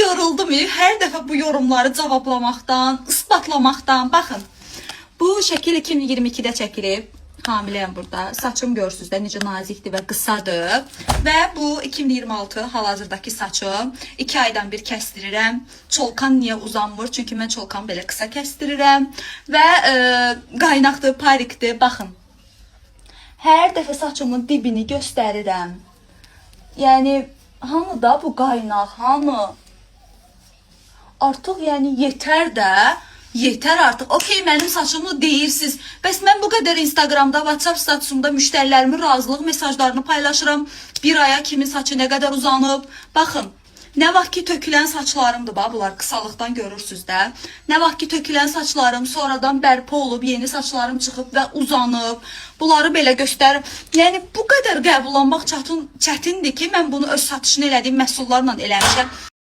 yoruldum hər dəfə bu yorumları cavablamaqdan, isbatlamaqdan. Baxın, bu şəkil 2022-də çəkilib. Hamiləyəm burada. Saçım görürsünüz də necə nazikdir və qısadır. Və bu 2026 hal-hazırdakı saçım. 2 aydan bir kəstirirəm. Çolkan niyə uzanmır? Çünki mən çolkanı belə qısa kəstirirəm. Və qaynaqdır, parikdir. Baxın. Hər dəfə saçımın dibini göstərirəm. Yəni, hanı da bu qaynaq, hanı? Artıq yəni yetər də. Yetər artıq. Okey, mənim saçımı deyirsiniz. Bəs mən bu qədər Instagramda, WhatsApp statusumda müştərilərimin razılıq mesajlarını paylaşıram. Bir aya kimin saçı nə qədər uzanıb. Baxın, nə vaxt ki tökülən saçlarımdır, bunlar qısalıqdan görürsünüz də. Nə vaxt ki tökülən saçlarım sonradan bərpa olub, yeni saçlarım çıxıb və uzanıb. Bunları belə göstərim. Yəni, bu qədər qəbul olmaq çətindir ki, mən bunu öz satışını elədiyim məhsullarla eləmişəm.